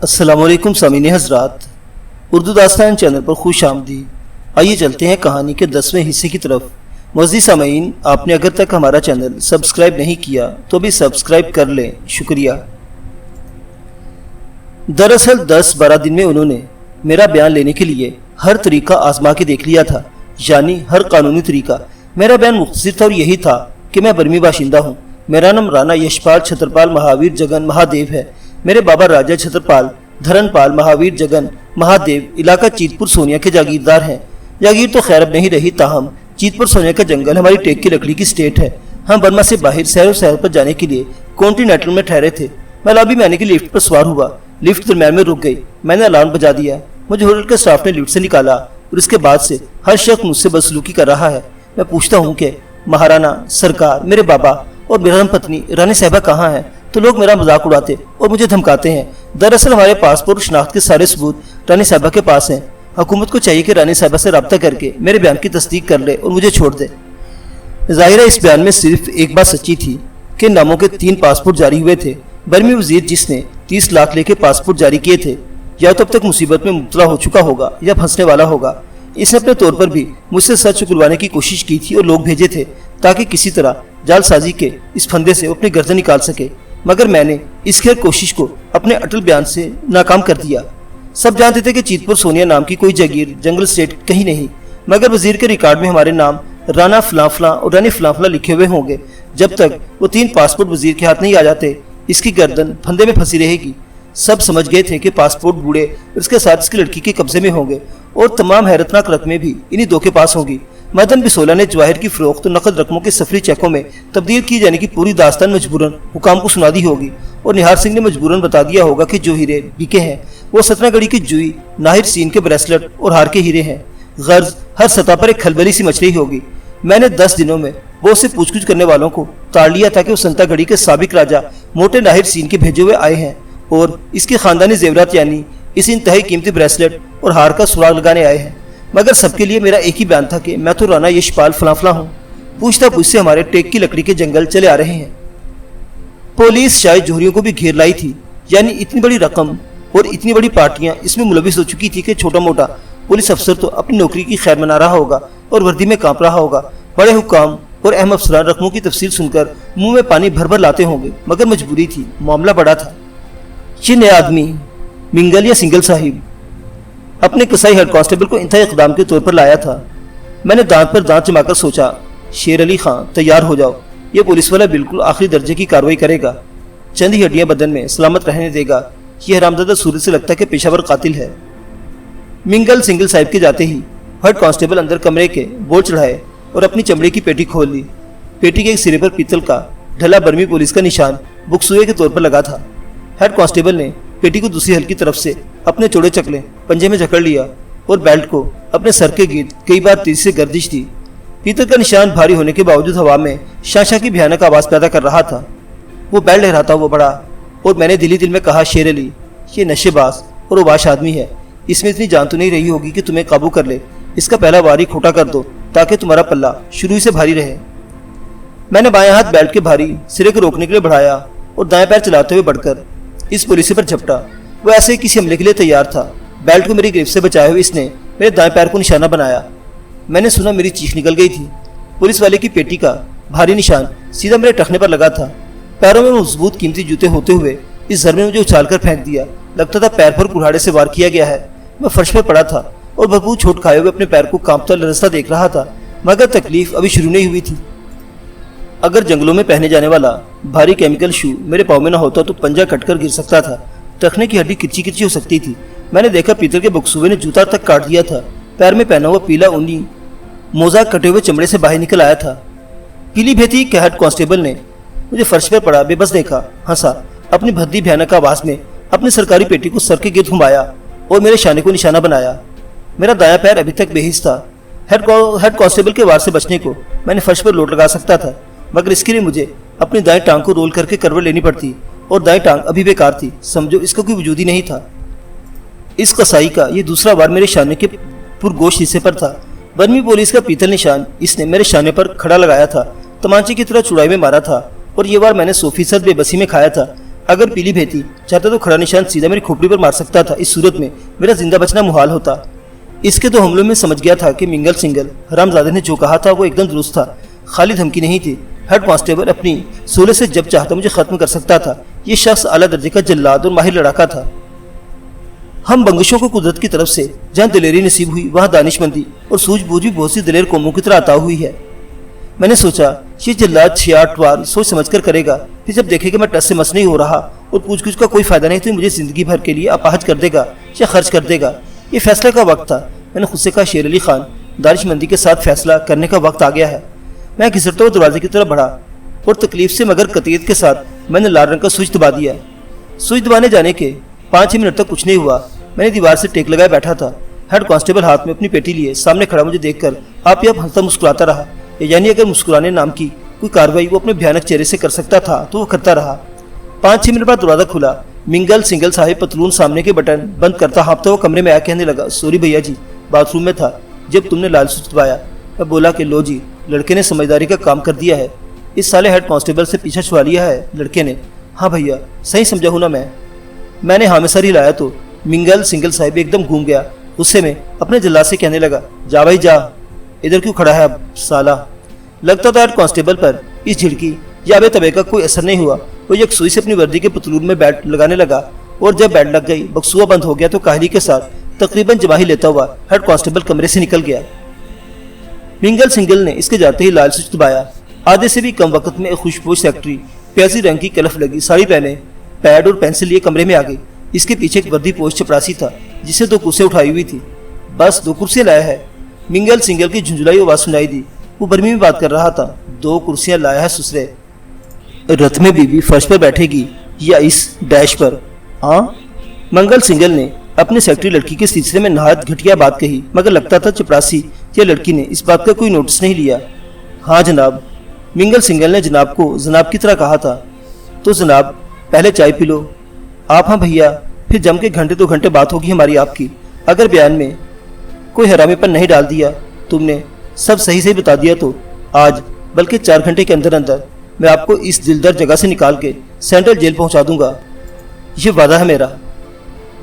अस्सलाम वालेकुम सामीन हजरात, उर्दू दास्तान चैनल पर खुश आमदीद। आइए चलते हैं कहानी के 10वें हिस्से की तरफ। मुअज़्ज़िज़ सामीन, आपने अगर तक हमारा चैनल सब्सक्राइब नहीं किया तो भी सब्सक्राइब कर लें, शुक्रिया। दरअसल 10-12 दिन में उन्होंने मेरा बयान लेने के लिए हर तरीका आजमा के देख लिया था, यानी हर कानूनी तरीका। मेरा बयान मुख्तसर था और यही था कि मैं बर्मी बाशिंदा हूँ। मेरा नाम राणा यशपाल छत्रपाल महावीर जगन महादेव है। मेरे बाबा राजा छत्रपाल धरनपाल महावीर जगन महादेव इलाका चीतपुर सोनिया के जागीरदार हैं। जागीर तो खैर अब नहीं रही, ताहम चीतपुर सोनिया का जंगल हमारी टेक की लकड़ी की स्टेट है। हम बर्मा से बाहर शहर पर जाने के लिए कॉन्टिनेंटल में ठहरे थे। मैं लॉबी में आने के लिफ्ट पर सवार हुआ। लिफ्ट दरम्यान में रुक गई। मैंने अलार्म बजा दिया। मुझे होटल के स्टाफ ने लिफ्ट से निकाला और इसके बाद से हर शख्स मुझसे बदसलूकी कर रहा है। मैं पूछता हूँ कि महाराणा, सरकार, मेरे बाबा और मेरा पत्नी रानी साहिबा कहाँ हैं, तो लोग मेरा मजाक उड़ाते और मुझे धमकाते हैं। दरअसल हमारे पासपोर्ट शनाख्त के सारे सबूत रानी साहिबा के पास हैं। हुकूमत को चाहिए कि रानी साहिबा से रब्ता करके मेरे बयान की तस्दीक कर ले और मुझे छोड़ दे। ज़ाहिर है इस बयान में सिर्फ एक बात सच्ची थी कि नामों के 3 पासपोर्ट जारी हुए थे। बर्मी वजीर जिसने 30 लाख लेके पासपोर्ट जारी किए थे, या तो अब तक मुसीबत में मुब्तला हो चुका होगा या फंसने वाला होगा। इसने अपने तौर पर भी मुझसे सच उगलवाने की कोशिश की थी और लोग भेजे थे ताकि किसी तरह जालसाजी के इस फंदे से वो अपनी गर्दन निकाल सके, मगर मैंने इस खैर कोशिश को अपने अटल बयान से नाकाम कर दिया। सब जानते थे कि चीतपुर सोनिया नाम की कोई जागीर जंगल स्टेट कहीं नहीं, मगर वजीर के रिकॉर्ड में हमारे नाम राणा फलाफला और रानी फलाफला लिखे हुए होंगे। जब तक वो 3 पासपोर्ट वजीर के हाथ नहीं आ जाते, इसकी गर्दन फंदे में फंसी रहेगी। सब समझ गए थे कि पासपोर्ट बूढ़े और इसके साथ इसकी लड़की के कब्जे में होंगे और तमाम हैरतनाक रकमें भी इन्हीं 2 के पास होंगी। मदन बिसोला ने जवाहिर की फरोख्त और नकद रकमों के सफरी चेकों में तब्दील की जाने की पूरी दास्तान मजबूरन हुकाम को सुना दी होगी और निहार सिंह ने मजबूरन बता दिया होगा कि जो हीरे बिके हैं वो सतनागढ़ी की जुई, नाहिर सीन के ब्रेसलेट और हार के हीरे हैं। गर्ज हर सतह पर एक खलबली सी मच रही होगी। मैंने 10 दिनों में वो से पूछ करने वालों को ताड़ लिया था कि वो संतागढ़ी के साबिक राजा मोटे नाहिर सीन के भेजे हुए आए हैं और इसके खानदानी जेवरात यानी इस इंतहाई कीमती ब्रेसलेट और हार का सुराग लगाने आए हैं। मगर सबके लिए मेरा एक ही बयान था कि मैं तो राणा यशपाल फलाफला हूँ। पूछता पूछते हमारे टेक की लकड़ी के जंगल चले आ रहे हैं। पुलिस शायद जोहरियों को भी घेर लाई थी, यानी इतनी बड़ी रकम और इतनी बड़ी पार्टियां इसमें मुलविस हो चुकी थी कि छोटा मोटा पुलिस अफसर तो अपनी नौकरी की खैर मना रहा होगा और वर्दी में कांप रहा होगा। बड़े हुक्काम और अहम अफसरान रकमों की तफसील सुनकर मुंह में पानी भर भर लाते होंगे, मगर मजबूरी थी, मामला बड़ा था। ये नया आदमी मिंगल या सिंगल साहिब अपने कसाई हेड कांस्टेबल को इंतहाई इक़दाम के तौर पर लाया था। मैंने दांत पर दांत जमाकर सोचा, शेर अली खां तैयार हो जाओ, ये पुलिस वाला बिल्कुल आखिरी दर्जे की कार्रवाई करेगा। चंद ही हड्डियां बदन में सलामत रहने देगा। ये हरामजादा सूरज से लगता है कि पेशावर कातिल है। मिंगल सिंगल साहिब के जाते ही हेड कांस्टेबल अंदर कमरे के बोर्ड चढ़ाए और अपनी चमड़े की पेटी खोल ली। पेटी के एक सिरे पर पीतल का ढला बर्मी पुलिस का निशान बुकसुए के तौर पर लगा था। हेड कांस्टेबल ने पेटी को दूसरी हल्की तरफ से अपने चौड़े चकले पंजे में जकड़ लिया और बेल्ट को अपने सर के गिर्द कई बार तेजी से गर्दिश दी। पीतल का निशान भारी होने के बावजूद हवा में शाशा की भयानक आवाज पैदा कर रहा था। वो बेल्ट लहराता हुआ बढ़ा और मैंने दिली दिल में कहा, शेर अली, ये नशेबाज और उबाश आदमी है। इसमें इतनी जान तो नहीं रही होगी कि तुम्हें काबू कर ले। इसका पहला वार ही खोटा कर दो ताकि तुम्हारा पल्ला शुरू ही से भारी रहे। मैंने बाएं हाथ बेल्ट के भारी सिरे को रोकने के लिए बढ़ाया और दाएं पैर चलाते हुए बढ़कर इस पुलिस पर झपटा। वो ऐसे ही किसी हमले के लिए तैयार था। बेल्ट को मेरी गिरफ्त से बचाए हुए इसने मेरे दाएं पैर को निशाना बनाया। मैंने सुना मेरी चीख निकल गई थी। पुलिस वाले की पेटी का भारी निशान सीधा मेरे टखने पर लगा था। पैरों में मजबूत कीमती जूते होते हुए इस जर में मुझे उछाल कर फेंक दिया। लगता था पैर पर कुल्हाड़े से वार किया गया है। मैं फर्श पर पड़ा था और भरपूर चोट खाए हुए अपने पैर को कांपता लरसता देख रहा था, मगर तकलीफ अभी शुरू नहीं हुई थी। अगर जंगलों में पहने जाने वाला भारी केमिकल शू मेरे पाँव में न होता तो पंजा कटकर गिर सकता था। टखने की हड्डी किरची किरची हो सकती थी। मैंने देखा पीतल के बक्सुए ने जूता तक काट दिया था। पैर में पहना हुआ पीला ऊनी मोजा कटे हुए चमड़े से बाहर निकल आया था। पीली भेती के हेड कांस्टेबल ने मुझे फर्श पर पड़ा बेबस देखा, हंसा, अपनी भद्दी भयानक आवाज में अपनी सरकारी पेटी को सर के गिर्द घुमाया और मेरे शाने को निशाना बनाया। मेरा दायां पैर अभी तक बेहिस था। हेड कांस्टेबल के वार से बचने को मैंने फर्श पर लोट लगा सकता था, मगर इसके लिए मुझे अपनी दाएं टांग को रोल करके करवट लेनी पड़ती और दाएं टांग अभी बेकार थी। समझो इसका कोई वजूद ही नहीं था। इस कसाई का ये दूसरा वार मेरे शाने के पुरगोश हिस्से पर था। बर्मी पुलिस का पीतल निशान इसने मेरे शाने पर खड़ा लगाया था, तमांचे की तरह चुड़ाई में मारा था और ये वार मैंने 100% बेबसी में खाया था। अगर पीली भेती चाहता तो खड़ा निशान सीधा मेरी खोपड़ी पर मार सकता था। इस सूरत में मेरा जिंदा बचना मुहाल होता। इसके 2 हमलों में समझ गया था कि मिंगल सिंगल हरामजादे ने जो कहा था वो एकदम दुरुस्त था, खाली धमकी नहीं थी। हेड कांस्टेबल अपनी सोले से जब चाहता मुझे खत्म कर सकता था। ये शख्स आला दर्जे का जल्लाद और माहिर लड़ाका था। हम बंगशों को कुदरत की तरफ से जहाँ दिलेरी नसीब हुई वहाँ दानिशमंदी और सूझबूझ भी बहुत सी दिलेर कौमों की तरह अता हुई है। मैंने सोचा ये जल्लाद 6-8 बार सोच समझ कर करेगा, फिर जब देखेगा मैं टस से मस नहीं हो रहा और पूछ-पूछ का कोई फायदा नहीं तो मुझे जिंदगी भर के लिए अपाहज कर देगा या खर्च कर देगा। ये फैसले का वक्त था। मैंने खुद से कहा, शेर अली खान, दानिशमंदी के साथ फैसला करने का वक्त आ गया है। मैं घिसटता हुआ दरवाजे की तरफ बढ़ा और तकलीफ से मगर कतियत के साथ मैंने लाल रंग का स्विच दबा दिया। स्विच दबाने जाने के 5-6 मिनट तक कुछ नहीं हुआ। मैंने दीवार से टेक लगाए बैठा था। हेड कांस्टेबल हाथ में अपनी पेटी लिए सामने खड़ा मुझे देखकर आप ही आप हंसता मुस्कुराता रहा। यानी अगर मुस्कुराने नाम की कोई कार्रवाई वो अपने भयानक चेहरे से कर सकता था तो वो करता रहा। 5-6 मिनट बाद दरवाजा खुला। मिंगल सिंगल साहिब पतलून सामने के बटन बंद करता हाँफता वो कमरे में आया कहने लगा, सॉरी भैया जी, बाथरूम में था जब तुमने लाल स्विच दबाया। मैं बोला कि लो जी, लड़के ने समझदारी का काम कर दिया है। इस साले हेड कांस्टेबल से पीछा छुड़ा लिया है लड़के ने। हाँ भैया, सही समझा हूँ ना मैंने हाँ में सर हिलाया तो मिंगल सिंगल साहिब एकदम घूम गया। गुस्से में अपने जल्लाद से कहने लगा, जा भाई जा, इधर क्यों खड़ा है अब साला। लगता था हेड कांस्टेबल पर इस झिड़की या बे तबे का कोई असर नहीं हुआ। वो यकसुई से अपनी वर्दी के पतलून में बैट लगाने लगा और जब बैट लग गई, बक्सुआ बंद हो गया तो काहली के साथ तकरीबन जवाही लेता हुआ हेड कांस्टेबल कमरे से निकल गया। मिंगल सिंगल ने इसके जाते ही लाल स्विच दबाया। आधे से भी कम वक्त में एक खुशपोश सेक्रेटरी प्याजी रंग की कलफ लगी साड़ी पहने पैड और पेंसिल लिए कमरे में आ गई। इसके पीछे एक वर्दी पोश चपरासी था जिसे 2 कुर्सियां उठाई हुई थी। बस 2 कुर्सियां लाया है। मिंगल सिंगल की झुंझुलाई आवाज सुनाई दी। वो बर्मी में बात कर रहा था। 2 कुर्सियां लाया है ससुरे। रथ में बीबी फर्श पर बैठेगी या इस डैश पर? हाँ, मंगल सिंगल ने अपने सेक्रेटरी लड़की के सिलसिले में नहायत घटिया बात कही, मगर लगता था चपरासी या लड़की ने इस बात का कोई नोटिस नहीं लिया। हाँ जनाब, मिंगल सिंगल ने जनाब को जनाब की तरह कहा था। तो जनाब पहले चाय पी लो। आप? हाँ भैया, फिर जम के घंटे 2 घंटे बात होगी हमारी आपकी। अगर बयान में कोई हरामीपन नहीं डाल दिया, तुमने सब सही सही बता दिया तो आज बल्कि 4 घंटे के अंदर अंदर मैं आपको इस दिलदार जगह से निकाल के सेंट्रल जेल पहुंचा दूंगा। ये वादा है मेरा।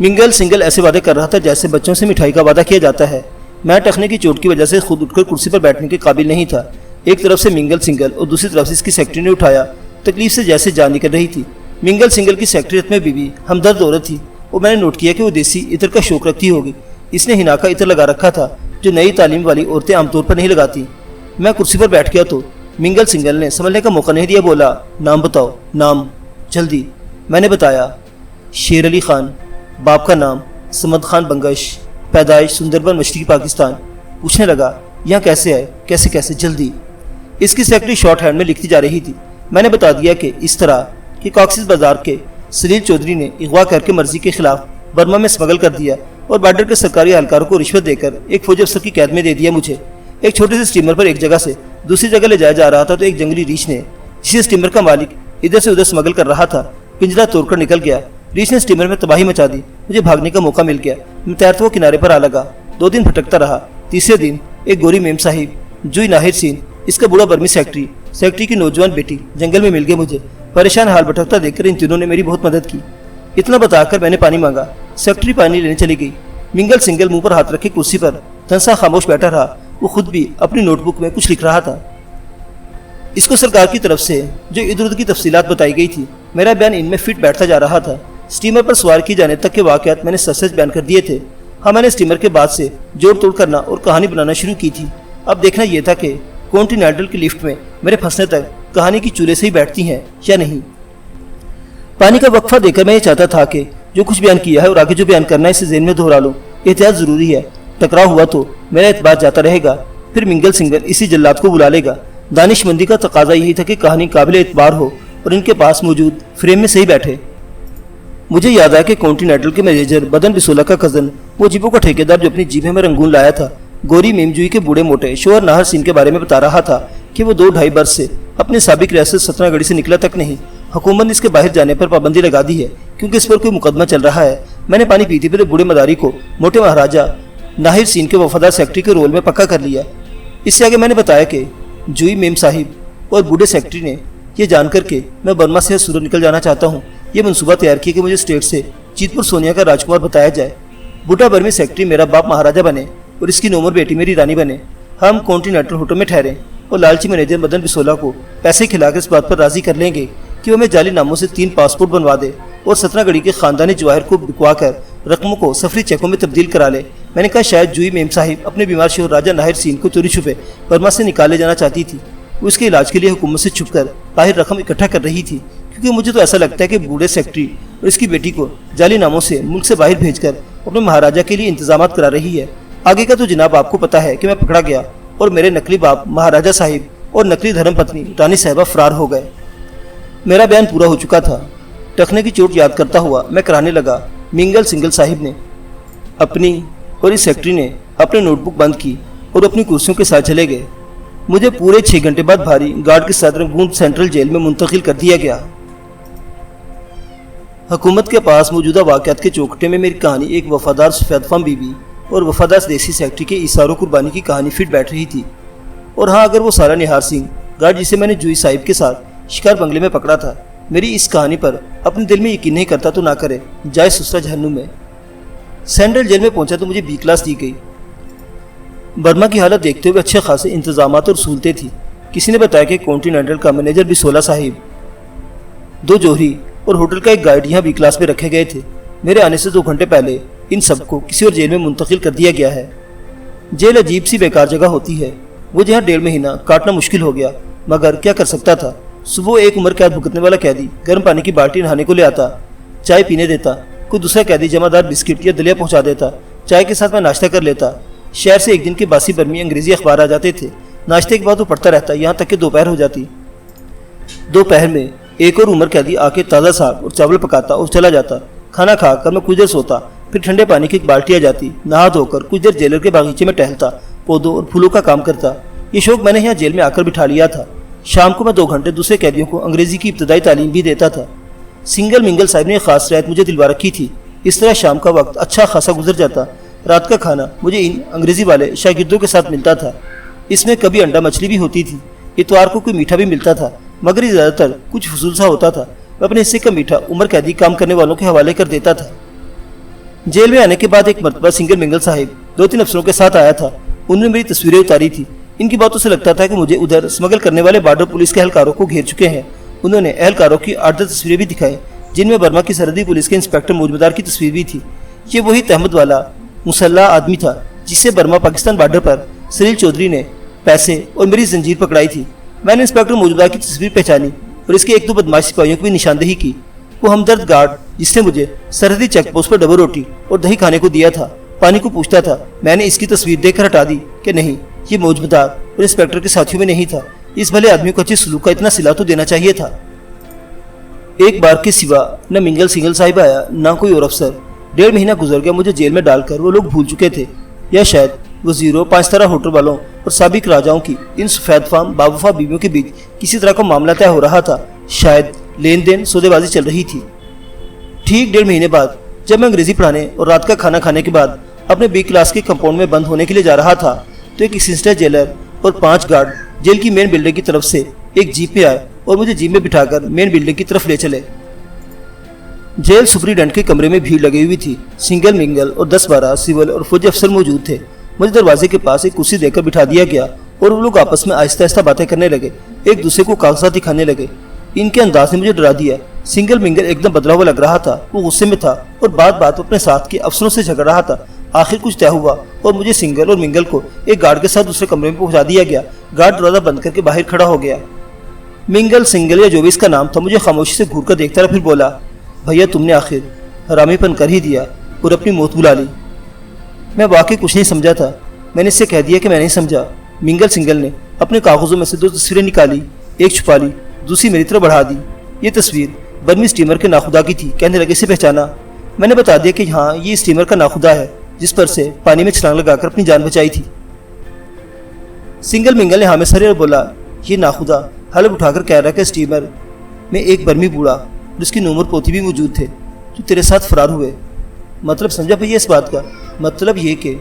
मिंगल सिंगल ऐसे वादे कर रहा था जैसे बच्चों से मिठाई का वादा किया जाता है। मैं टखने की चोट की वजह से खुद उठकर कुर्सी पर बैठने के काबिल नहीं था। एक तरफ से मिंगल सिंगल और दूसरी तरफ से इसकी सेक्रेटरी ने उठाया। तकलीफ से जैसे जान निकल रही थी। मिंगल सिंगल की सेक्रेटरीत में बीबी हमदर्द औरत थी और मैंने नोट किया कि वो देसी इत्र का शौक रखती होगी। इसने हिना का इत्र लगा रखा था जो नई तालीम वाली औरतें आमतौर पर नहीं लगाती। मैं कुर्सी पर बैठ गया तो मिंगल सिंगल ने संभलने का मौका नहीं दिया। बोला, नाम बताओ, नाम जल्दी। मैंने बताया, शेर अली खान, बाप का नाम समद खान बंगश, पैदाइश सुंदरबन मशरकी पाकिस्तान। पूछने लगा, यहाँ कैसे आए? कैसे कैसे? जल्दी। इसकी सेक्रेटरी शॉर्ट हैंड में लिखती जा रही थी। मैंने बता दिया कि इस तरह कि कॉक्सिस बाजार के सलील चौधरी ने अगवा करके मर्जी के खिलाफ बर्मा में स्मगल कर दिया और बॉर्डर के सरकारी एहलकारों को रिश्वत देकर एक फौजी अफसर की कैद में दे दिया मुझे। एक छोटे से स्टीमर पर एक जगह से दूसरी जगह ले जाया जा रहा था तो एक जंगली रीछ ने, जिसे स्टीमर का मालिक इधर से उधर स्मगल कर रहा था, पिंजरा तोड़कर निकल गया। रीछ ने स्टीमर में तबाही मचा दी। मुझे भागने का मौका मिल गया। मैं तैरते हुए किनारे पर आ लगा। 2 दिन भटकता रहा। तीसरे दिन एक गोरी मेम साहिब, जुई नाहिर सीन, इसका बूढ़ा बर्मी सेक्रेटरी की नौजवान बेटी जंगल में मिल गए मुझे। परेशान हाल भटकता देखकर इन तीनों ने मेरी बहुत मदद की। इतना बताकर मैंने पानी मांगा। सेक्रेटरी पानी लेने चली गई। मिंगल सिंगल मुंह पर हाथ रखे कुर्सी पर तनसा खामोश बैठा रहा। वो खुद भी अपनी नोटबुक में कुछ लिख रहा था। इसको सरकार की तरफ से जो इधर उधर की तफसीलात बताई गई थी, मेरा बयान इनमें फिट बैठता जा रहा था। स्टीमर पर सवार किए जाने तक के वाकयात मैंने सच बयान कर दिए थे। हाँ, मैंने स्टीमर के बाद से जोड़ तोड़ करना और कहानी बनाना शुरू की थी। अब देखना यह था कि कॉन्टिनेंटल की लिफ्ट में मेरे फंसने तक कहानी की चूल्हे से ही बैठती हैं या नहीं। पानी का वक्फा देकर मैं ये चाहता था कि जो कुछ बयान किया है और आगे जो बयान करना है इसे ज़हन में दोहरा लूँ। एहतियात ज़रूरी है। टकराव हुआ तो मेरा एतबार जाता रहेगा। फिर मिंगल सिंगल इसी जल्लाद को बुला लेगा। दानिशमंदी का तकाजा यही था कि कहानी काबिल एतबार हो और इनके पास मौजूद फ्रेम में सही बैठे। मुझे याद आया कि कॉन्टिनेंटल के मैनेजर बदन बिसोला का कज़न, वो जीपों का ठेकेदार जो अपनी जीप में रंगून लाया था, गोरी मेमजुई के बूढ़े मोटे शोहर नाहर सीन के बारे में बता रहा था कि वो 2-2.5 बरस से अपने साबिक रियासत सतनागढ़ी से निकला तक नहीं। हुकूमत ने इसके बाहर जाने पर पाबंदी लगा दी है क्योंकि इस पर कोई मुकदमा चल रहा है। मैंने पानी पीते पीते बूढ़े मदारी को मोटे महाराजा नाहिर सीन के वफादार सेक्रेटरी के रोल में पक्का कर लिया। इससे आगे मैंने बताया कि जुई मेम साहिब और बूढ़े सेक्रेटरी ने यह जानकर के मैं बर्मा से सूरत निकल जाना चाहता हूँ, یہ منصوبہ تیار کیا کہ مجھے اسٹیٹ سے چیتپور سونیا کا راجکمار بتایا جائے، بوٹا برمی سیکٹری میرا باپ مہاراجہ بنے اور اس کی نومر بیٹی میری رانی بنے۔ ہم کانٹیننٹل ہوٹل میں ٹھہرے اور لالچی مینیجر مدن بسولا کو پیسے کھلا کر اس بات پر راضی کر لیں گے کہ وہ ہمیں جعلی ناموں سے 3 پاسپورٹ بنوا دے اور 17 گڑی کے خاندانی جواہر کو بکوا کر رقموں کو سفری چیکوں میں تبدیل کرا لے۔ میں نے کہا شاید جوئی میم صاحب اپنے بیمار شوہر راجہ ناہر سین کو چوری چھپے برما سے نکالے جانا چاہتی تھی۔ وہ اس کے علاج کے لیے حکومت سے چھپ کر باہر رقم اکٹھا کر رہی تھی، کیونکہ مجھے تو ایسا لگتا ہے کہ بوڑھے سیکٹری اور اس کی بیٹی کو جعلی ناموں سے ملک سے باہر بھیج کر اپنے مہاراجہ کے لیے انتظامات کرا رہی ہے۔ آگے کا تو جناب آپ کو پتہ ہے کہ میں پکڑا گیا اور میرے نقلی باپ مہاراجہ صاحب اور نقلی دھرم پتنی رانی صاحبہ فرار ہو گئے۔ میرا بیان پورا ہو چکا تھا۔ ٹخنے کی چوٹ یاد کرتا ہوا میں کرانے لگا، منگل سنگل صاحب نے اپنی اور اس سیکٹری نے اپنے نوٹ بک بند کی اور اپنی کرسیوں کے ساتھ چلے گئے۔ مجھے پورے 6 گھنٹے بعد بھاری گارڈ کے ساتھ رنگون سینٹرل جیل میں منتقل کر دیا گیا۔ حکومت کے پاس موجودہ واقعات کے چوکھٹے میں میری کہانی ایک وفادار سفید فام بی بی اور وفادار دیسی سیکٹری کے ایثار و قربانی کی کہانی فٹ بیٹھ رہی تھی۔ اور ہاں، اگر وہ سارا نہار سنگھ گارڈ جسے میں نے جوئی صاحب کے ساتھ شکار بنگلے میں پکڑا تھا میری اس کہانی پر اپنے دل میں یقین نہیں کرتا تو نہ کرے، جائے سسرا جہنم میں۔ سینٹرل جیل میں پہنچا تو مجھے بی کلاس دی گئی۔ برما کی حالت دیکھتے ہوئے اچھے خاصے انتظامات اور سہولتیں تھیں۔ کسی نے بتایا کہ کانٹیننٹل کا مینیجر بسولا صاحب، 2 جوہری اور ہوٹل کا ایک گائیڈ یہاں بی کلاس میں رکھے گئے تھے۔ میرے آنے سے 2 گھنٹے پہلے ان سب کو کسی اور جیل میں منتقل کر دیا گیا ہے۔ جیل عجیب سی بیکار جگہ ہوتی ہے، وہ جہاں 1.5 مہینہ کاٹنا مشکل ہو گیا، مگر کیا کر سکتا تھا۔ صبح ایک عمر قید بھگتنے والا قیدی گرم پانی کی بالٹی نہانے کو لے آتا، چائے پینے دیتا، کوئی دوسرا قیدی جمع دار بسکٹ یا دلیا پہنچا دیتا، چائے کے ساتھ میں ناشتہ کر لیتا۔ شہر سے ایک دن کے باسی برمی انگریزی اخبار آ جاتے تھے، ناشتے کے بعد وہ پڑھتا رہتا یہاں تک کہ دوپہر ہو جاتی۔ دوپہر میں ایک اور عمر قیدی آ کے تازہ ساگ اور چاول پکاتا اور چلا جاتا۔ کھانا کھا کر میں کچھ دیر سوتا، پھر ٹھنڈے پانی کی ایک بالٹی آ جاتی، نہا دھو کر کچھ دیر جیلر کے باغیچے میں ٹہلتا، پودوں اور پھولوں کا کام کرتا۔ یہ شوق میں نے یہاں جیل میں آ کر بٹھا لیا تھا۔ شام کو میں 2 گھنٹے دوسرے قیدیوں کو انگریزی کی ابتدائی تعلیم بھی دیتا تھا۔ سنگل منگل صاحب نے ایک خاص رعایت مجھے دلوا رکھی تھی، اس طرح شام کا وقت اچھا خاصا گزر جاتا۔ رات کا کھانا مجھے ان انگریزی والے شاگردوں کے ساتھ ملتا تھا۔ اس میں کبھی انڈا مچھلی بھی ہوتی تھی، اتوار کو کوئی میٹھا بھی ملتا تھا، مگر یہ زیادہ تر کچھ فضول سا ہوتا تھا۔ میں اپنے حصے کا میٹھا عمر قیدی کام کرنے والوں کے حوالے کر دیتا تھا۔ جیل میں آنے کے بعد ایک مرتبہ سنگل منگل صاحب 2-3 افسروں کے ساتھ آیا تھا۔ انہوں نے میری تصویریں اتاری تھی۔ ان کی باتوں سے لگتا تھا کہ مجھے ادھر اسمگل کرنے والے بارڈر پولیس کے اہلکاروں کو گھیر چکے ہیں۔ انہوں نے اہلکاروں کی 8-10 تصویریں بھی دکھائی، جن میں برما کی سرحدی پولیس کے انسپکٹر موجودار کی تصویر بھی تھی۔ یہ وہی تحمد والا مسلح آدمی تھا جس سے برما پاکستان بارڈر پر سلیل چودھری نے پیسے اور میری زنجیر پکڑائی تھی۔ میں نے انسپکٹر موجودار کی تصویر پہچانی اور اس کے 1-2 بدماش سپاہیوں کی بھی نشاندہی کی۔ وہ ہمدرد گارڈ جس نے مجھے سرحدی چیک پوسٹ پر ڈبل روٹی اور دہی کھانے کو دیا تھا، پانی کو پوچھتا تھا۔ میں نے اس کی تصویر دیکھ کر ہٹا دی کہ نہیں، یہ موجودار اور انسپکٹر کے ساتھیوں میں نہیں تھا۔ اس بھلے آدمی کو اچھے سلوک کا اتنا صلہ تو دینا چاہیے تھا۔ ایک بار کے سوا نہ منگل سنگل صاحب آیا نہ کوئی اور افسر۔ 1.5 مہینہ گزر گیا، مجھے جیل میں ڈال کر وہ لوگ بھول چکے تھے، یا شاید وزیروں، 5 ستارہ ہوٹل والوں اور سابق راجاؤں کی ان سفید فام باوفا بیویوں کے بیچ کسی طرح کا معاملہ طے ہو رہا تھا۔ شاید لین دین سودے بازی چل رہی تھی۔ ٹھیک 1.5 مہینے بعد جب میں انگریزی پڑھانے اور رات کا کھانا کھانے کے بعد اپنے بی کلاس کے کمپاؤنڈ میں بند ہونے کے لیے جا رہا تھا تو ایک اسسٹنٹ جیلر اور 5 گارڈ جیل کی مین بلڈنگ کی طرف سے ایک جیپ میں آئے اور مجھے جیپ میں بٹھا کر مین بلڈنگ کی طرف لے چلے۔ جیل سپرنٹینڈنٹ کے کمرے میں بھیڑ لگی ہوئی تھی۔ سنگل منگل اور 10-12 سول اور فوجی افسر موجود تھے۔ مجھے دروازے کے پاس ایک کرسی دے کر بٹھا دیا گیا اور وہ لوگ آپس میں آہستہ آہستہ باتیں کرنے لگے، ایک دوسرے کو کاغذات دکھانے لگے۔ ان کے انداز نے مجھے ڈرا دیا۔ سنگل منگل ایک دم بدلا ہوا لگ رہا تھا، وہ غصے میں تھا اور بات بات اپنے ساتھ کے افسروں سے جھگڑ رہا تھا۔ آخر کچھ طے ہوا اور مجھے سنگل اور منگل کو ایک گارڈ کے ساتھ دوسرے کمرے میں پہنچا دیا گیا۔ گارڈ دروازہ بند کر کے باہر کھڑا ہو گیا۔ منگل سنگل یا جو بھی اس کا نام تھا مجھے خاموشی سے گھور کر دیکھتا رہا، پھر بولا، بھیا تم نے آخر حرامی پن کر ہی دیا اور اپنی موت بلا لی۔ میں واقعی کچھ نہیں سمجھا تھا۔ میں نے اس سے کہہ دیا کہ میں نہیں سمجھا۔ منگل سنگل نے اپنے کاغذوں میں سے 2 تصویریں نکالی، ایک چھپا لی، دوسری میری طرف بڑھا دی۔ یہ تصویر برمی اسٹیمر کے ناخدا کی تھی۔ کہنے لگے اسے پہچانا؟ میں نے بتا دیا کہ ہاں، یہ اسٹیمر کا ناخدا ہے جس پر سے پانی میں چھلانگ لگا کر اپنی جان بچائی تھی۔ سنگل منگل نے ہاں میں سرے اور بولا، یہ ناخدا حلب اٹھا کر کہہ رہا کہ اسٹیمر میں ایک برمی بوڑھا اور اس کی نومر پوتی بھی موجود تھے جو تیرے ساتھ فرار ہوئے۔ مطلب سمجھا بھیا اس بات کا؟ مطلب یہ کہ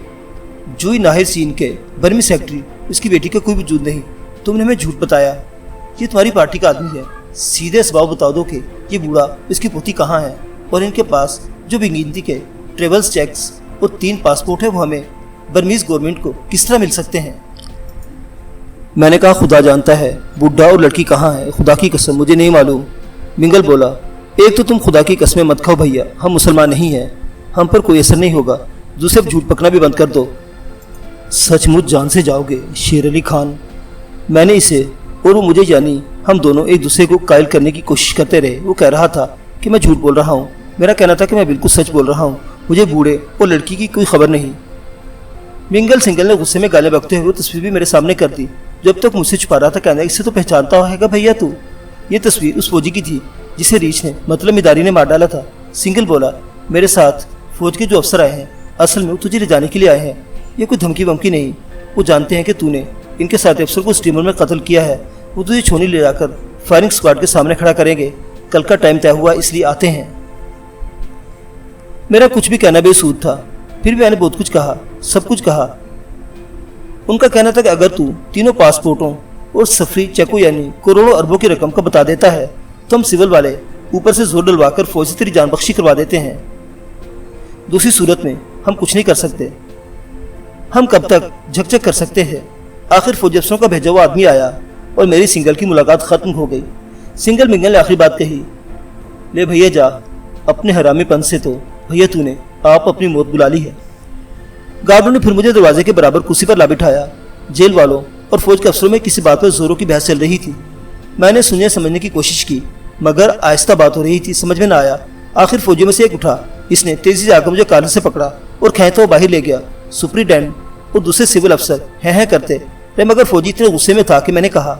جوئی ناہر سین کے برمی سیکٹری اس کی بیٹی کا کوئی وجود نہیں۔ تم نے ہمیں جھوٹ بتایا، یہ تمہاری پارٹی کا آدمی ہے सीधे इसबाब बता दो कि ये बूढ़ा इसकी पोती कहाँ है और इनके पास जो बेगिनती के ट्रेवल्स चेक्स और 3 पासपोर्ट है वो हमें बर्मीज गवर्नमेंट को किस तरह मिल सकते हैं। मैंने कहा खुदा जानता है बूढ़ा और लड़की कहाँ है, खुदा की कसम मुझे नहीं मालूम। मिंगल बोला, एक तो तुम खुदा की कसमें मत खाओ भैया, हम मुसलमान नहीं हैं, हम पर कोई असर नहीं होगा। दूसरे झूठ पकना भी बंद कर दो। सचमुच जान से जाओगे शेर अली खान। मैंने इसे और वो मुझे यानी हम दोनों एक दूसरे को कायल करने की कोशिश करते रहे। वो कह रहा था कि मैं झूठ बोल रहा हूँ, मेरा कहना था कि मैं बिल्कुल सच बोल रहा हूँ, मुझे बूढ़े और लड़की की कोई खबर नहीं। मिंगल सिंगल ने गुस्से में गालें बकते हुए वो तस्वीर भी मेरे सामने कर दी। जब तक मुझसे छुपा रहा था कहना, इससे तो पहचानता होगा भैया तू। ये तस्वीर उस फौजी की थी जिसे रीछ ने मतलब मिदारी ने मार डाला था। सिंगल बोला, मेरे साथ फौज के जो अफसर आए हैं असल में वो तुझे ले जाने के लिए आए हैं। ये कोई धमकी वमकी नहीं, वो जानते हैं कि तूने इनके साथ अफसर को स्टीमर में कत्ल किया है। वो तुझे छोनी ले जाकर फायरिंग स्क्वाड के सामने खड़ा करेंगे। कल का टाइम तय हुआ इसलिए आते हैं। मेरा कुछ भी कहना बेसूद था, फिर भी मैंने बहुत कुछ कहा, सब कुछ कहा। उनका कहना था कि अगर तू तीनों पासपोर्टों और सफरी चेकों यानी करोड़ों अरबों की रकम का बता देता है तो हम सिविल वाले ऊपर से जोर डलवाकर फौज से तेरी जान बख्शी करवा देते हैं। दूसरी सूरत में हम कुछ नहीं कर सकते। हम कब तक झकझक कर सकते हैं। आखिर फौजी अफसरों का भेजा हुआ आदमी आया और मेरी सिंगल की मुलाकात खत्म हो गई। सिंगल मिंगल ने आखिरी बात कही, ले भैया जा, अपने हरामीपन से तो भैया तूने आप अपनी मौत बुला ली है। गार्डों ने फिर मुझे दरवाजे के बराबर कुर्सी पर ला बिठाया। जेल वालों और फौज के अफसरों में किसी बात पर जोरों की बहस चल रही थी। मैंने सुनने समझने की कोशिश की मगर आहिस्ता बात हो रही थी, समझ में न आया। आखिर फौजियों में से एक उठा, इसने तेजी से आकर मुझे कान से पकड़ा और खींचता हुआ बाहर ले गया। सुप्रीटेंडेंट और दूसरे सिविल अफसर हैं करते रहे मगर फौजी इतने गुस्से में था कि मैंने कहा,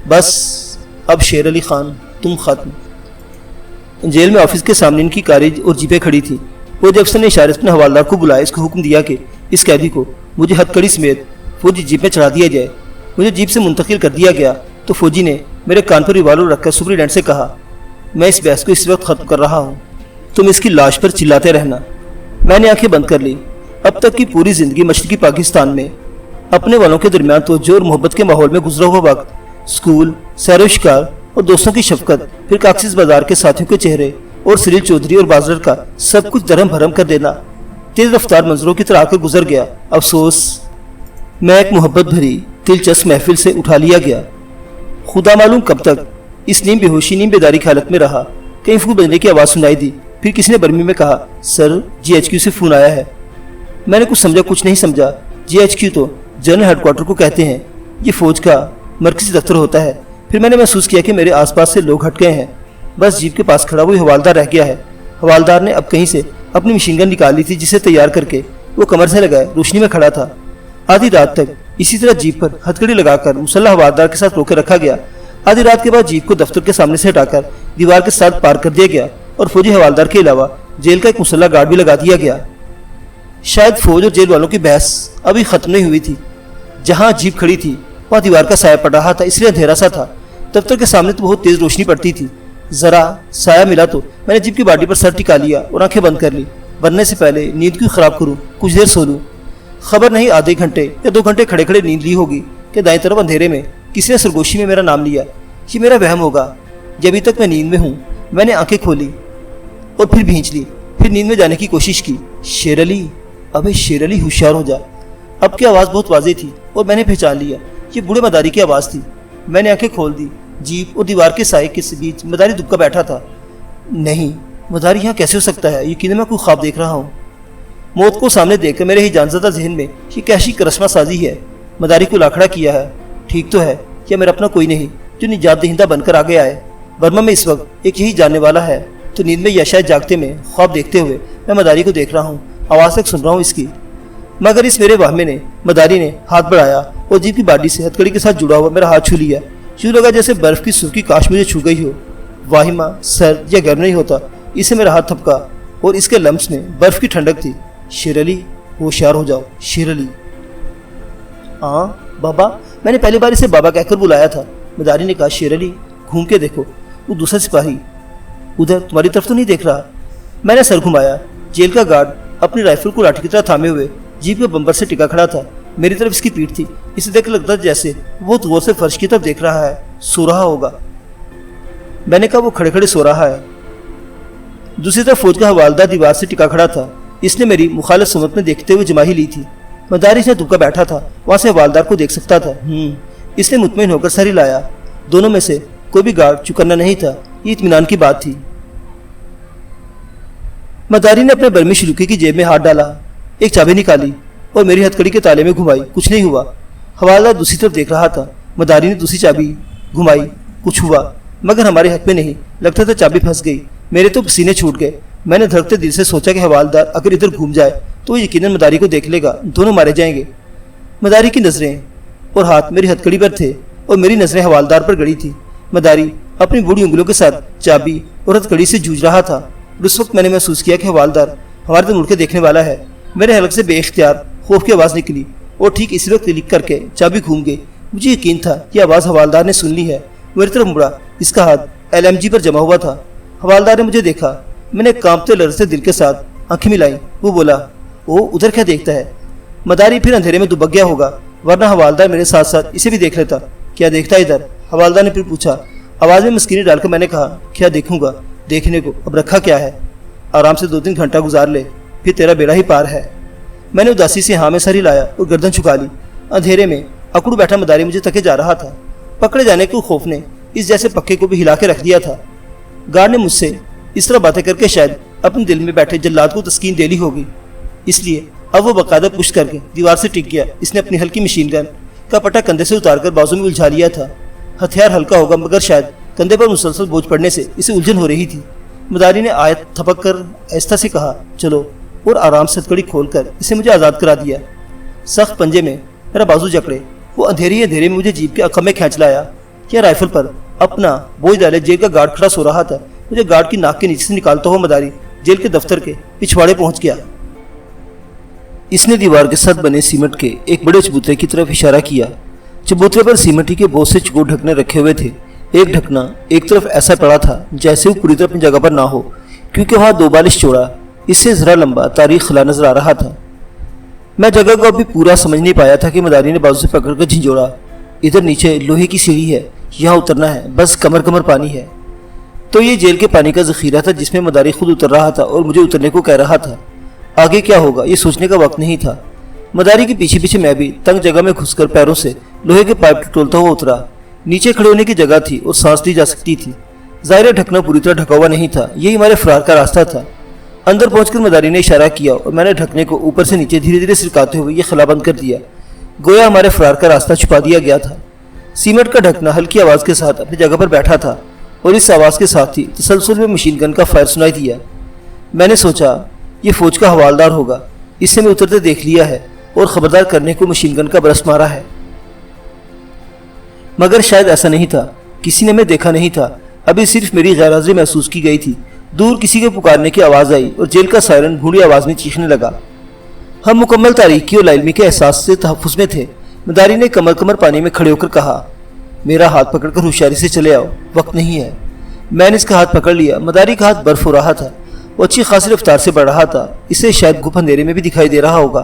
बस अब शेर अली खान तुम खत्म। जेल में ऑफिस के सामने इनकी कारें और जीपें खड़ी थी। फौजी अफसर ने इशारे से अपने हवालदार को बुलाया, इसको हुक्म दिया कि इस कैदी को मुझे हथकड़ी समेत फौजी जीप में चढ़ा दिया जाए। मुझे जीप से मुंतकिल कर दिया गया तो फौजी ने मेरे कान पर रिवाल्वर रखकर सुप्रीटेंडेंट से कहा, मैं इस बहस को इस वक्त खत्म कर रहा हूँ, तुम इसकी लाश पर चिल्लाते रहना। मैंने आंखें बंद कर ली। अब तक की पूरी जिंदगी मशरकी पाकिस्तान में अपने वालों के दरमियान तवज्जो और मोहब्बत के माहौल में गुजरा हुआ वक्त, स्कूल, सैर शिकार और दोस्तों की शफकत, फिर काक्सिस बाजार के साथियों के चेहरे और सलील चौधरी और बाजर का सब कुछ दरम भरम कर देना तेज रफ्तार मंजरों की तरह आकर गुजर गया। अफसोस, मैं एक मोहब्बत भरी दिलचस्प महफिल से उठा लिया गया। खुदा मालूम कब तक इस नीम बेहोशी नीम बेदारी की हालत में रहा। कहीं फूक बजने की आवाज़ सुनाई दी। फिर किसी ने बर्मी में कहा, सर GHQ से फ़ोन आया है। मैंने कुछ समझा कुछ नहीं समझा। GHQ तो जनरल हेडक्वार्टर को कहते हैं, ये फौज का मरकजी दफ्तर होता है। फिर मैंने महसूस किया कि मेरे आसपास से लोग हट गए हैं। बस जीप के पास खड़ा वही हवालदार रह गया है। हवालदार ने अब कहीं से अपनी मशीन गन निकाल ली थी जिसे तैयार करके वो कमर से लगाए रोशनी में खड़ा था। आधी रात तक इसी तरह जीप पर हथकड़ी लगाकर मुसल्ला हवालदार के साथ रोके रखा गया। आधी रात के बाद जीप को दफ्तर के सामने से हटाकर दीवार के साथ पार कर दिया गया और फौजी हवालदार के अलावा जेल का एक मुसल्ला गार्ड भी लगा दिया गया। शायद फौज और जेल वालों की बहस अभी खत्म नहीं हुई थी। जहाँ जीप खड़ी थी वहाँ दीवार का साया पड़ रहा था, इसलिए अंधेरा सा था। दफ्तर के सामने तो बहुत तेज रोशनी पड़ती थी। जरा साया मिला तो मैंने जीप की बाडी पर सर टिका लिया और आंखें बंद कर ली। बनने से पहले नींद क्यों खराब करूं, कुछ देर सो लूं। खबर नहीं आधे घंटे या 2 घंटे खड़े खड़े नींद ली होगी कि दाईं तरफ अंधेरे में किसी ने सरगोशी में मेरा नाम लिया। ये मेरा वहम होगा। जब अभी तक मैं नींद में हूँ। मैंने आंखें खोली और फिर भींच ली, फिर नींद में जाने की कोशिश की। शेर अली, अबे शेर अली होशियार हो जा। अब की आवाज़ बहुत वाज़ेह थी और मैंने पहचान लिया, ये बूढ़े मदारी की आवाज़ थी। मैंने आंखें खोल दी। जीप और दीवार के साए के बीच मदारी दुबका बैठा था। नहीं, मदारी यहाँ कैसे हो सकता है? यकीन मैं कोई ख्वाब देख रहा हूँ। मौत को सामने देखकर मेरे ही जानज़दा जहन में ये कैसी करश्मा साजी है। मदारी को लाखड़ा किया है, ठीक तो है, या मेरा अपना कोई नहीं जो निजात दहिंदा बनकर आ गया है। बर्मा में इस वक्त एक यही जानने वाला है, तो नींद में या शायद जागते में ख्वाब देखते हुए मैं मदारी को देख रहा हूँ, आवाज़ तक सुन रहा हूँ इसकी। मगर इस मेरे वाहमे ने मदारी ने हाथ बढ़ाया और जीप की बाडी से हथकड़ी के साथ जुड़ा हुआ मेरा हाथ छू लिया। यूँ लगा जैसे बर्फ की सुर्खी काश मुझे छू गई हो। वाहिमा, सर्द या गर्म नहीं होता, इसे मेरा हाथ थपका और इसके लम्स में बर्फ की ठंडक थी। शेर अली, होशियार हो जाओ शेर अली। हाँ बाबा, मैंने पहली बार इसे बाबा कहकर बुलाया था। मदारी ने कहा, शेर अली घूम के देखो, वो दूसरा सिपाही उधर तुम्हारी तरफ तो नहीं देख रहा। मैंने सर घुमाया। जेल का गार्ड अपनी राइफल को लाठी की तरह थामे हुए जीप के बम्पर से टिका खड़ा था। मेरी तरफ इसकी पीठ थी। इसे देख लगता जैसे वो बहुत गौर से फर्श की तरफ देख रहा है, सो रहा होगा। میں نے کہا وہ کھڑے کھڑے سو رہا ہے۔ دوسری طرف فوج کا حوالدار دیوار سے ٹکا کھڑا تھا۔ اس نے میری مخالف سمت میں دیکھتے ہوئے جماہی لی تھی۔ مداری سے دبکا بیٹھا تھا، وہاں سے حوالدار کو دیکھ سکتا تھا۔ اس نے مطمئن ہو کر سر ہلایا۔ دونوں میں سے کوئی بھی گارڈ چکنا نہیں تھا، یہ اطمینان کی بات تھی۔ مداری نے اپنے برمی شلوکی کی جیب میں ہاتھ ڈالا، ایک چابی نکالی اور میری ہتھ کڑی کے تالے میں گھمائی۔ کچھ نہیں ہوا۔ حوالدار دوسری طرف دیکھ رہا تھا۔ مداری نے دوسری چابی گھمائی، کچھ ہوا، مگر ہمارے حق میں نہیں۔ لگتا تھا چابی پھنس گئی۔ میرے تو پسینے چھوٹ گئے۔ میں نے دھڑکتے دل سے سوچا کہ حوالدار اگر ادھر گھوم جائے تو وہ یقیناً مداری کو دیکھ لے گا، دونوں مارے جائیں گے۔ مداری کی نظریں اور ہاتھ میری ہتھ کڑی پر تھے اور میری نظریں حوالدار پر گڑی تھی۔ مداری اپنی بوڑھی انگلیوں کے ساتھ چابی اور ہتھ کڑی سے جوجھ رہا تھا۔ اور اس وقت میں نے محسوس کیا کہ حوالدار ہمارے طرف مڑ کے دیکھنے والا ہے۔ میرے حلق سے بے اختیار خوف کی آواز نکلی اور ٹھیک اسی وقت کلک کر کے چابی گھوم گئی۔ مجھے یقین تھا کہ آواز حوالدار نے سن لی ہے۔ میری طرف مڑا، اس کا ہاتھ LMG پر جمع ہوا تھا۔ حوالدار نے مجھے دیکھا۔ میں نے کانپتے لرزتے دل کے ساتھ آنکھیں ملائیں۔ وہ بولا، وہ ادھر کیا دیکھتا ہے؟ مداری پھر اندھیرے میں دبک گیا ہوگا، ورنہ حوالدار میرے ساتھ ساتھ اسے بھی دیکھ لیتا۔ کیا دیکھتا ہے ادھر؟ حوالدار نے پھر پوچھا۔ آواز میں مسکینی ڈال کر میں نے کہا، کیا دیکھوں گا؟ دیکھنے کو اب رکھا کیا ہے؟ آرام سے 2-3 گھنٹہ گزار لے، پھر تیرا بیڑا ہی پار ہے۔ میں نے اداسی سے ہاں میں سر ہلایا اور گردن جھکا لی۔ اندھیرے میں اکڑو بیٹھا مداری مجھے تکے جا رہا تھا۔ پکڑے جانے کے خوف نے اس جیسے پکے کو بھی ہلا کے رکھ دیا تھا۔ گارڈ نے مجھ سے اس طرح باتیں کر کے شاید اپنے دل میں بیٹھے جلاد کو تسکین دے لی ہوگی، اس لیے اب وہ باقاعدہ پشت کر کے دیوار سے ٹک گیا۔ اس نے اپنی ہلکی مشین گن کا پٹا کندھے سے اتار کر بازو میں الجھا لیا تھا۔ ہتھیار ہلکا ہوگا مگر شاید کندھے پر مسلسل بوجھ پڑنے سے اسے الجھن ہو رہی تھی۔ مداری نے آیت تھپک کر آہستہ سے کہا، چلو، اور آرام سے ہتھکڑی کھول کر اسے مجھے آزاد کرا دیا۔ سخت پنجے میں میرا بازو جکڑے وہ اندھیرے میں مجھے جیپ کے عقب میں کھینچ لایا۔ کیا رائفل پر اپنا بوجھ ڈالے جیل کا گارڈ کھڑا سو رہا تھا۔ مجھے گارڈ کی ناک کے نیچے سے نکالتا ہوا مداری جیل کے دفتر کے پچھواڑے پہنچ گیا۔ اس نے دیوار کے ساتھ بنے سیمنٹ کے ایک بڑے چبوترے کی طرف اشارہ کیا۔ چبوترے پر سیمنٹ کے بہت سے چگور ڈھکنے رکھے ہوئے تھے۔ ایک ڈھکنا ایک طرف ایسا پڑا تھا جیسے وہ پوری طرح اپنی جگہ پر نہ ہو، کیونکہ وہاں 2 بالش چوڑا، اس سے ذرا لمبا تاریخ خلا نظر آ رہا تھا۔ میں جگہ کو ابھی پورا سمجھ نہیں پایا تھا کہ مداری نے بازو سے پکڑ کر جھنجھوڑا۔ ادھر نیچے لوہے کی سیڑھی ہے، یہاں اترنا ہے، بس کمر پانی ہے۔ تو یہ جیل کے پانی کا ذخیرہ تھا جس میں مداری خود اتر رہا تھا اور مجھے اترنے کو کہہ رہا تھا۔ آگے کیا ہوگا یہ سوچنے کا وقت نہیں تھا۔ مداری کے پیچھے پیچھے میں بھی تنگ جگہ میں گھس کر پیروں سے لوہے کے پائپ ٹٹولتا ہوا اترا۔ نیچے کھڑے ہونے کی جگہ تھی اور سانس لی جا سکتی تھی۔ ظاہر ڈھکنا پوری طرح ڈھکا ہوا نہیں تھا، یہی ہمارے فرار کا راستہ تھا۔ اندر پہنچ کر مداری نے اشارہ کیا اور میں نے ڈھکنے کو اوپر سے نیچے دھیرے دھیرے سرکاتے ہوئے یہ خلا بند کر دیا، گویا ہمارے فرار کا راستہ چھپا دیا گیا تھا۔ سیمنٹ کا ڈھکنا ہلکی آواز کے ساتھ اپنی جگہ پر بیٹھا تھا اور اس آواز کے ساتھ ہی تسلسل میں مشین گن کا فائر سنائی دیا۔ میں نے سوچا یہ فوج کا حوالدار ہوگا، اس سے میں اترتے دیکھ لیا ہے اور خبردار کرنے کو مشین گن کا برس مارا ہے، مگر شاید ایسا نہیں تھا۔ کسی نے میں دیکھا نہیں تھا، ابھی صرف میری غیر حاضری محسوس کی گئی تھی۔ دور کسی کے پکارنے کی آواز آئی اور جیل کا سائرن بھونڈی آواز میں چیخنے لگا۔ ہم مکمل تاریکی اور لاعلمی کے احساس سے تحفظ میں تھے۔ مداری نے کمر پانی میں کھڑے ہو کر کہا، میرا ہاتھ پکڑ کر ہوشیاری سے چلے آؤ، وقت نہیں ہے۔ میں نے اس کا ہاتھ پکڑ لیا۔ مداری کا ہاتھ برف ہو رہا تھا، وہ اچھی خاصی رفتار سے بڑھ رہا تھا، اسے شاید گھپ اندھیرے میں بھی دکھائی دے رہا ہوگا۔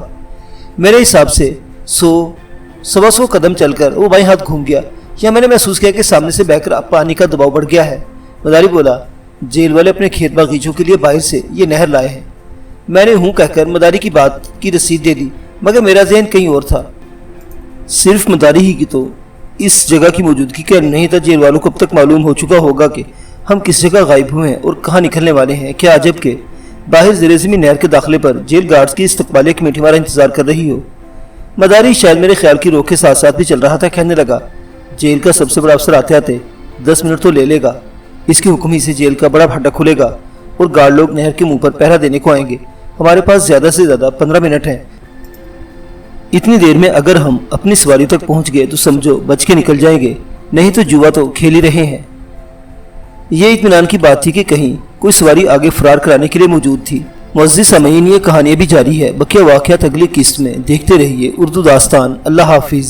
میرے حساب سے 100 قدم چل کر وہ بائیں ہاتھ گھوم گیا، یا میں نے محسوس کیا کہ سامنے سے بہ کر پانی کا دباؤ بڑھ گیا ہے۔ مداری بولا، جیل والے اپنے کھیت باغیچوں کے لیے باہر سے یہ نہر لائے ہیں۔ میں نے ہوں کہہ کر مداری کی بات کی رسید دے دی، مگر میرا ذہن کہیں اور تھا۔ صرف مداری ہی کی تو اس جگہ کی موجودگی کا نہیں تھا۔ جیل والوں کو اب تک معلوم ہو چکا ہوگا کہ ہم کس جگہ غائب ہوئے ہیں اور کہاں نکلنے والے ہیں۔ کیا عجب کہ باہر زیر زمین نہر کے داخلے پر جیل گارڈز کی استقبالیہ کمیٹی ہمارا انتظار کر رہی ہو۔ مداری شاید میرے خیال کی روک کے ساتھ ساتھ بھی چل رہا تھا، کہنے لگا، جیل کا سب سے بڑا افسر آتے آتے 10 منٹ تو لے لے گا، اس کے حکم ہی سے جیل کا بڑا پھاٹک کھلے گا اور گارڈ لوگ نہر کے منہ پر پہرا دینے کو آئیں گے۔ ہمارے پاس زیادہ سے زیادہ 15 منٹ ہیں۔ اتنی دیر میں اگر ہم اپنی سواری تک پہنچ گئے تو سمجھو بچ کے نکل جائیں گے، نہیں تو جوا تو کھیل ہی رہے ہیں۔ یہ اطمینان کی بات تھی کہ کہیں کوئی سواری آگے فرار کرانے کے لیے موجود تھی۔ معزز سامعین، یہ کہانی بھی جاری ہے، بقیہ واقعات اگلی قسط میں دیکھتے رہیے۔ اردو داستان۔ اللہ حافظ۔